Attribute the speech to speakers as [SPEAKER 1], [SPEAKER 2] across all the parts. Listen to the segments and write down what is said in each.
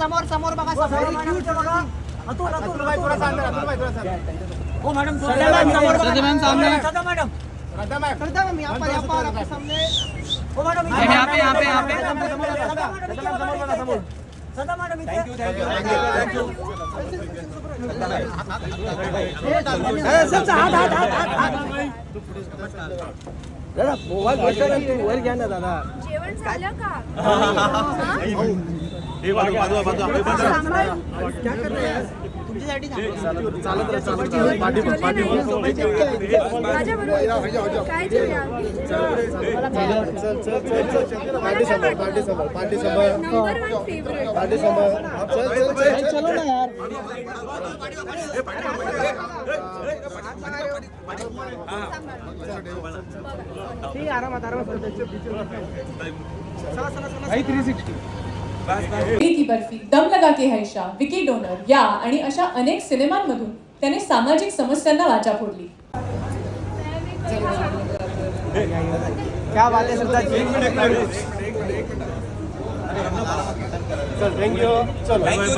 [SPEAKER 1] समोर समोर बघा ओ मैडम मैडम आपके सामने ओ मैडम यहाँ पे सदा मैडम थैंक यू सबसे हाथ दादा मोबाईल वर घ्या ना दादा
[SPEAKER 2] जेवण झालं का
[SPEAKER 1] क्या कर रहे हैं तुमच्यासाठी
[SPEAKER 2] काय जेवूया नंबर 1 फेवरेट
[SPEAKER 1] चलो ना यार आरामात भाई 360
[SPEAKER 3] की बर्फी, दम लगा के है शाह, विकी डोनर या आणि अशा अनेक सिनेमांमधून त्याने सामाजिक समस्यांना वाचा फोडली.
[SPEAKER 1] क्या बात है सरदार जी चल थैंक यू चल थैंक यू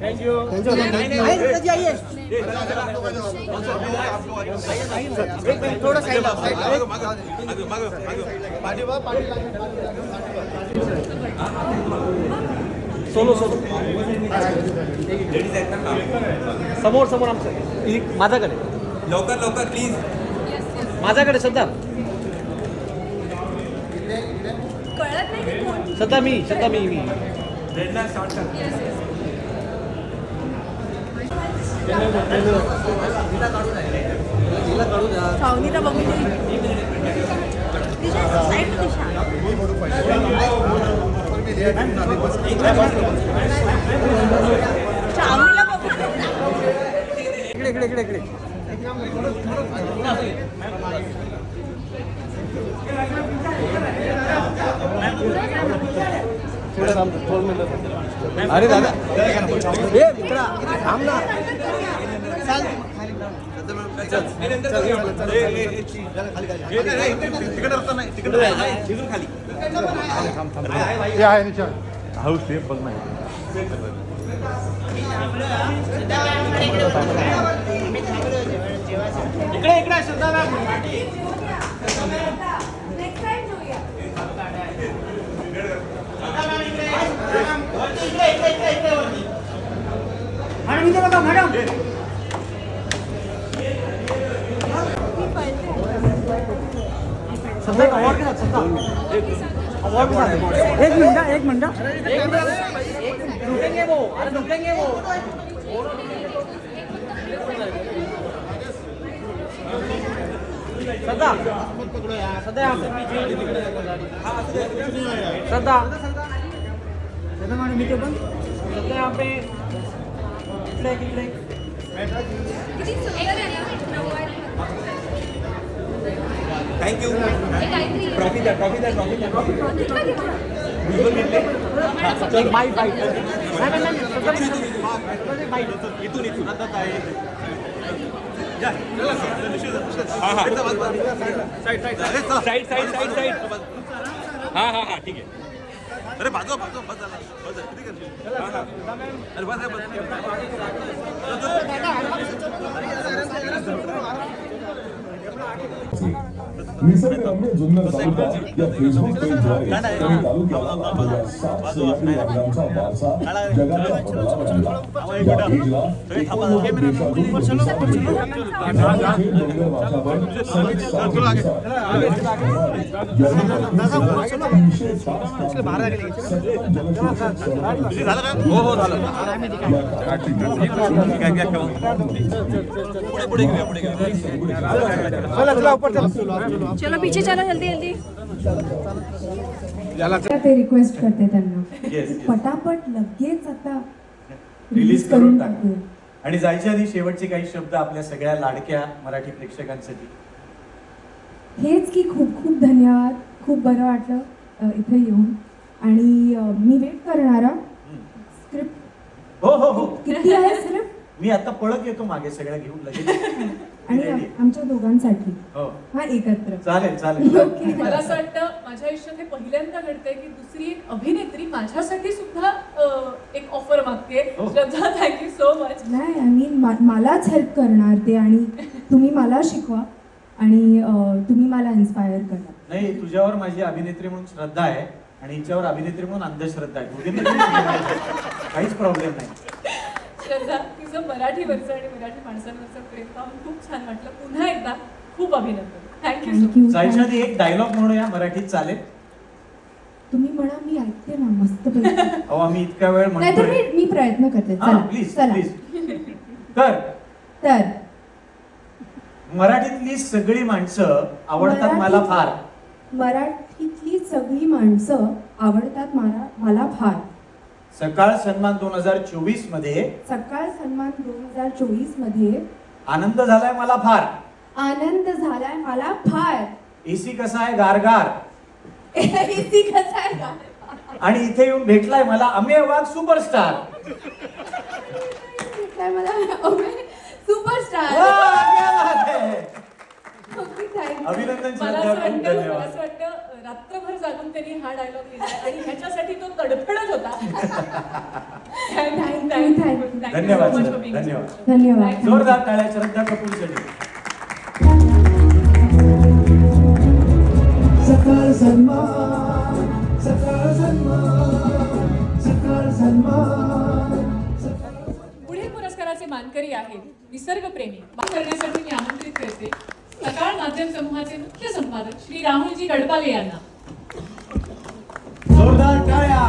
[SPEAKER 1] थैंक यू थोड़ा साइड सोलो समोर समोर आमचं माझ्याकडे
[SPEAKER 4] लवकर लवकर प्लीज
[SPEAKER 1] माझ्याकडे सध्या
[SPEAKER 2] कळत नाही की कोण
[SPEAKER 1] सध्या मी
[SPEAKER 4] रेडला स्टार्ट कर
[SPEAKER 2] सावनीला बघितली दिशा साईड दिशा सावनीला बघितली
[SPEAKER 1] इकडे अरे दादा ए मित्रा थांब ना चल
[SPEAKER 5] हाऊस ते बघ नाही
[SPEAKER 1] इकडे सुद्धा
[SPEAKER 2] नेक्स्ट टाइम जोया
[SPEAKER 1] मॅडम इथे बघा मॅडम सध्या अवॉर्ड घ्या सध्या अवॉर्ड घ्या एक मिनिट लुटेंगे वो सदा मॅडम इथे पण सध्या यहाँ पे इकडे
[SPEAKER 2] किती सुंदर आहे ना
[SPEAKER 4] थँक यू ट्रॉफी द्या
[SPEAKER 1] बाईट
[SPEAKER 4] इथून साईड हा ठीक आहे अरे बाजू बस झाला किती करशील अरे बस
[SPEAKER 5] निसर्गरम्य जुन्नर तालुका या फेसबुक पेजद्वारे त्यांनी तालुक्याला 700 अभियानाचा वारसा जगाच्या पडद्यावर आणला. या पेजला 89 देशातून प्रतिसाद मिळतो. हे डोंगर वातावरण समित साधनेनुसार
[SPEAKER 2] चलो पीछे चलो जल्दी
[SPEAKER 6] ते रिक्वेस्ट करते त्यांना पटापट लगेच आता
[SPEAKER 7] रिलीज करून टाकू. आणि जायच्या आधी शेवटचे काही शब्द आपल्या सगळ्या लाडक्या मराठी प्रेक्षकांसाठी.
[SPEAKER 6] हेच की खूप खूप धन्यवाद. खूप बरं वाटलं इथे येऊन. आणि मी वेट करणारा स्क्रिप्ट
[SPEAKER 7] हो हो हो
[SPEAKER 6] किती आहे स्क्रिप्ट
[SPEAKER 7] मी आता पळत येतो मागे सगळ्या घेऊन लगेच
[SPEAKER 6] आणि
[SPEAKER 7] Ready.
[SPEAKER 6] आमच्या दोघांसाठी
[SPEAKER 7] हो
[SPEAKER 6] हा एकत्र
[SPEAKER 7] चालेल चालेल
[SPEAKER 6] ओके
[SPEAKER 3] मला असं वाटतं माझ्या आयुष्यात हे पहिल्यांदा घडतंय की दुसरी एक अभिनेत्री माझ्यासाठी सुद्धा एक ऑफर मागते.
[SPEAKER 7] हो.
[SPEAKER 3] श्रद्धा, थँक्यू सो मच.
[SPEAKER 6] नाही आय मीन मलाच हेल्प करणार ते आणि तुम्ही मला शिकवा आणि तुम्ही मला इन्स्पायर करा.
[SPEAKER 7] नाही तुझ्यावर माझी अभिनेत्री म्हणून श्रद्धा आहे आणि हिच्यावर अभिनेत्री म्हणून अंधश्रद्धा आहे दोघींना काहीच प्रॉब्लेम नाही.
[SPEAKER 3] श्रद्धा, तुझं मराठीवरचं आणि मराठी माणसांवरचं प्रेम पाहून खूप छान वाटलं. पुन्हा एकदा खूप अभिनंदन. Thank you so much.
[SPEAKER 6] थँक्यू.
[SPEAKER 7] जायच्या आधी एक डायलॉग म्हणूया मराठीत चालेल.
[SPEAKER 6] तुम्ही म्हणा मी ऐकते ना मस्त पैकी.
[SPEAKER 7] अहो आम्ही इतका वेळ
[SPEAKER 6] नाहीतर
[SPEAKER 7] म्हणतोय
[SPEAKER 6] मी प्रयत्न करते.
[SPEAKER 7] हा
[SPEAKER 6] चला
[SPEAKER 7] प्लीज
[SPEAKER 6] चला
[SPEAKER 7] प्लीज तर मराठीतली सगळी माणसं आवडतात मला फार.
[SPEAKER 6] मराठीतली सगळी माणसं आवडतात मला फार.
[SPEAKER 7] सकाळ सन्मान 2024 मध्ये
[SPEAKER 6] सकाळ सन्मान 2024 मध्ये
[SPEAKER 7] आनंद झालाय मला फार.
[SPEAKER 6] आनंद झालाय मला फार.
[SPEAKER 7] एसी कसा आहे गारगार
[SPEAKER 6] एसी कसा आहे का?
[SPEAKER 7] आणि इथे येऊन भेटलाय मला अमेय वाघ सुपरस्टार.
[SPEAKER 6] भेटलाय मला सुपरस्टार.
[SPEAKER 7] अभिनंदन
[SPEAKER 3] मला
[SPEAKER 7] श्रद्धा,
[SPEAKER 3] असं
[SPEAKER 7] खूप
[SPEAKER 3] वाटतं
[SPEAKER 7] धन्यवाद.
[SPEAKER 3] रात्रभर जागून त्यांनी हा डायलॉग लिहिला आणि ह्याच्यासाठी तो तडफडत होता.
[SPEAKER 7] धन्यवाद सर, धन्यवाद.
[SPEAKER 6] धन्यवाद.
[SPEAKER 7] जोरदार टाळ्या श्रद्धा कपूरसाठी.
[SPEAKER 1] सकाळ सन्मान सकाळ सन्मान सकाळ सन्मान.
[SPEAKER 3] पुढील पुरस्काराचे मानकरी आहेत निसर्गप्रेमी करण्यासाठी मी आमंत्रित करते सकाळ माध्यम समूहाचे मुख्य संपादक श्री राहुलजी गडपाले यांना.
[SPEAKER 7] जोरदार टाळ्या.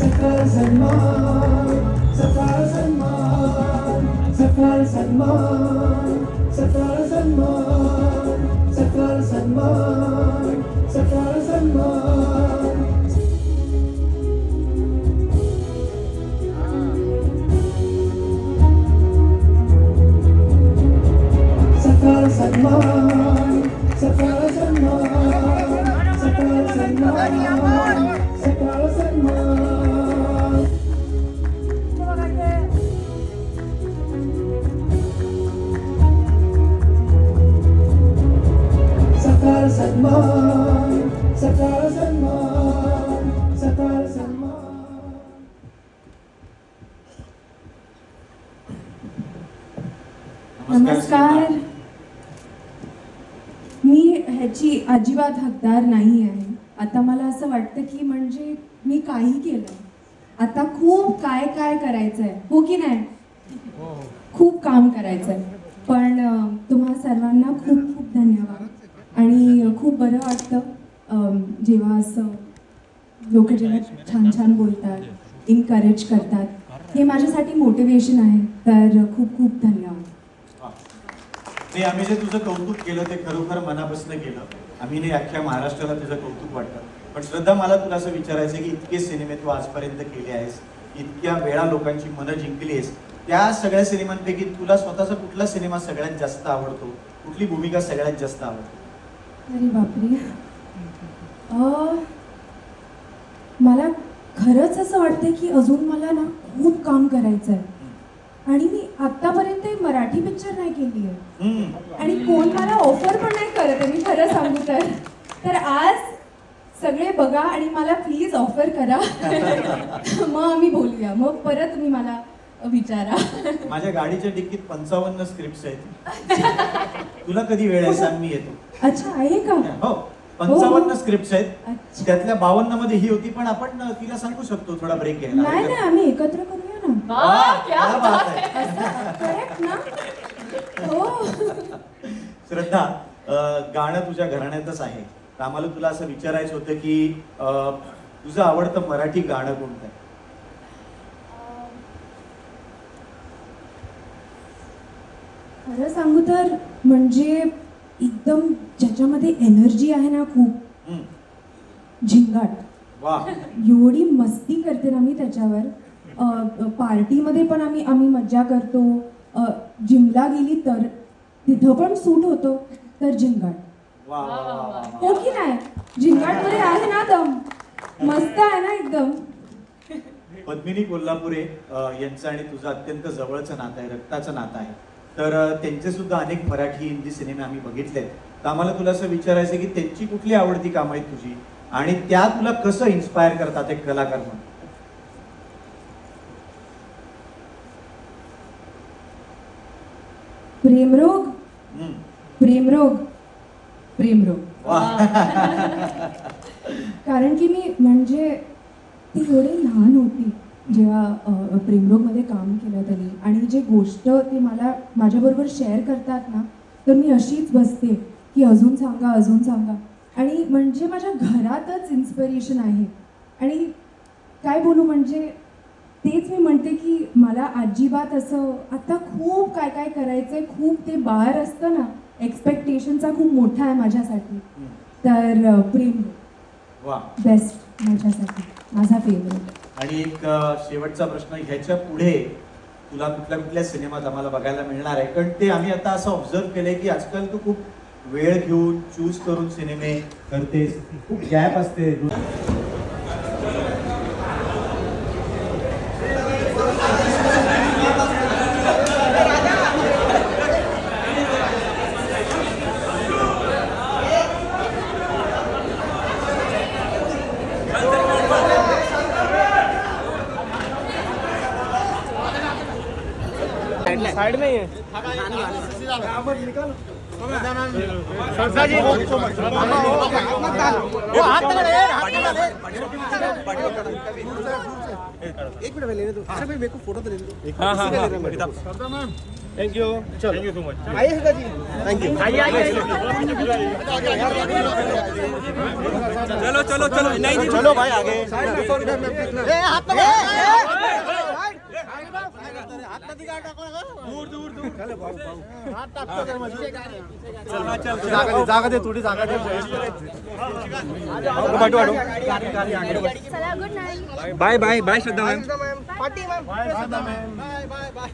[SPEAKER 1] सकाळ सन्मान सकाळ सन्मान सकाळ सन्मान सकाळ सन्मान सकाळ सन्मान सकाळ सन्मान. सकाळ सन्मान सकाळ सन्मान सकाळ सन्मान सकाळ सन्मान. सकाळ सन्मान सकाळ सन्मान सकाळ सन्मान.
[SPEAKER 6] नमस्कार. मी ह्याची अजिबात हकदार नाही आहे. आता मला असं वाटतं की म्हणजे मी काही केलं आता खूप काय काय करायचं आहे. हो की नाही? खूप काम करायचं आहे. पण तुम्हा सर्वांना खूप खूप धन्यवाद आणि खूप बरं वाटतं जेव्हा असं लोक जेव्हा छान छान बोलतात इनकरेज करतात. हे माझ्यासाठी मोटिवेशन आहे. तर खूप खूप धन्यवाद.
[SPEAKER 7] ते आम्ही जे तुझं कौतुक केलं ते खरोखर मनापासून केलं. आम्ही नाही अख्ख्या महाराष्ट्राला तुझं कौतुक वाटतं. पण श्रद्धा मला तुला असं विचारायचं की इतके सिनेमे तू आजपर्यंत केले आहेस, इतक्या वेळा लोकांची मनं जिंकली आहेस, त्या सगळ्या सिनेमांपैकी तुला स्वतःचा कुठला सिनेमा सगळ्यात जास्त आवडतो? कुठली भूमिका सगळ्यात जास्त आवडते?
[SPEAKER 6] अरे बापरे. मला खरंच असं वाटतं की अजून मला ना खूप काम करायचं आहे आणि मी आतापर्यंत एक मराठी पिक्चर नाही केली आहे आणि कोण मला ऑफर पण नाही करत आहे. मी खरं सांगू तर आज सगळे बघा आणि मला प्लीज ऑफर करा. मग आम्ही बोलूया. मग परत तुम्ही मला विचारा.
[SPEAKER 7] माझ्या गाडीच्या डिक्कीत 55 स्क्रिप्ट आहेत. तुला कधी वेळ आहे सांग, मी येतो.
[SPEAKER 6] अच्छा आहे का?
[SPEAKER 7] हो 55 स्क्रिप्ट आहेत.
[SPEAKER 6] अच्छा.
[SPEAKER 7] त्यातल्या 52 मध्ये ही होती, पण आपण तिला सांगू शकतो थोडा ब्रेक घ्यायला.
[SPEAKER 6] नाही नाही आम्ही एकत्र करूया ना.
[SPEAKER 3] वाह, क्या
[SPEAKER 7] क्या बात
[SPEAKER 3] बात
[SPEAKER 7] आहे.
[SPEAKER 3] है.
[SPEAKER 6] करेक्ट ना? हो.
[SPEAKER 7] श्रद्धा, गाणं तुझ्या घराण्यातच आहे. तर आम्हाला तुला असं विचारायचं होतं की तुझं आवडतं मराठी गाणं कोणतं आहे?
[SPEAKER 6] खरं सांगू तर म्हणजे एकदम ज्याच्यामध्ये एनर्जी आहे ना खूप झिंगाट.
[SPEAKER 7] वा.
[SPEAKER 6] एवढी मस्ती करते ना मी त्याच्यावर. पार्टीमध्ये पण आम्ही मज्जा करतो. जिमला गेली तर तिथं पण सूट होतो. तर झिंगाट.
[SPEAKER 7] वा वा वा वा.
[SPEAKER 6] हो की नाही? झिंगाट मध्ये आहे ना तर एकदम मस्त आहे ना एकदम.
[SPEAKER 7] पद्मिनी कोल्हापुरे यांचं आणि तुझं अत्यंत जवळचं नातं आहे, रक्ताचं नातं आहे. तर त्यांचे सुद्धा अनेक मराठी हिंदी सिनेमे आम्ही बघितले. तर आम्हाला तुला असं विचारायचं आहे की त्यांची कुठली आवडती कामं आहेत तुझी आणि त्या तुला कसं इन्स्पायर करतात एक कलाकार म्हणून?
[SPEAKER 6] प्रेमरोग
[SPEAKER 7] हम्म.
[SPEAKER 6] प्रेमरोग प्रेमरोग.
[SPEAKER 7] वाह.
[SPEAKER 6] कारण की मी म्हणजे ती एवढी लहान होती जेव्हा प्रेमरोगमध्ये काम केलं त्यांनी, आणि जे गोष्ट ते मला माझ्याबरोबर शेअर करतात ना, तर मी अशीच बसते की अजून सांगा अजून सांगा. आणि म्हणजे माझ्या घरातच इन्स्पिरेशन आहे. आणि काय बोलू, म्हणजे तेच मी म्हणते की मला अजिबात असं आता खूप काय काय करायचं आहे. खूप ते बाहेर असतं ना, एक्सपेक्टेशनचा खूप मोठा आहे माझ्यासाठी. तर प्रेमरोग
[SPEAKER 7] वा.
[SPEAKER 6] बेस्ट माझ्यासाठी, माझा फेवरेट.
[SPEAKER 7] आणि एक शेवटचा प्रश्न, ह्याच्या पुढे तुला कुठल्या कुठल्या सिनेमात आम्हाला बघायला मिळणार आहे? कारण ते आम्ही आता असं ऑब्झर्व केलंय की आजकाल तू खूप वेळ घेऊन चूज करून सिनेमे करतेस, खूप गॅप असते.
[SPEAKER 1] साइड में ही है. सरसा जी वो हाथ लगा ले, हाथ लगा ले. एक मिनट लेने दो. अरे भाई मेरे को फोटो तो लेने दो. हाँ हाँ हाँ. Thank you. Thank you so much. आइए सरसा जी. Thank you. आइए आइए.
[SPEAKER 4] चलो चलो चलो नहीं
[SPEAKER 1] चलो भाई आगे. हाथ लगा. दूर दूर दूर. हात टाकतो जरा मध्ये. जागा दे, थोडी जागा दे.
[SPEAKER 2] चला good night.
[SPEAKER 1] Bye bye bye Shraddha ma'am. Party ma'am. Bye Shraddha ma'am. Bye bye bye.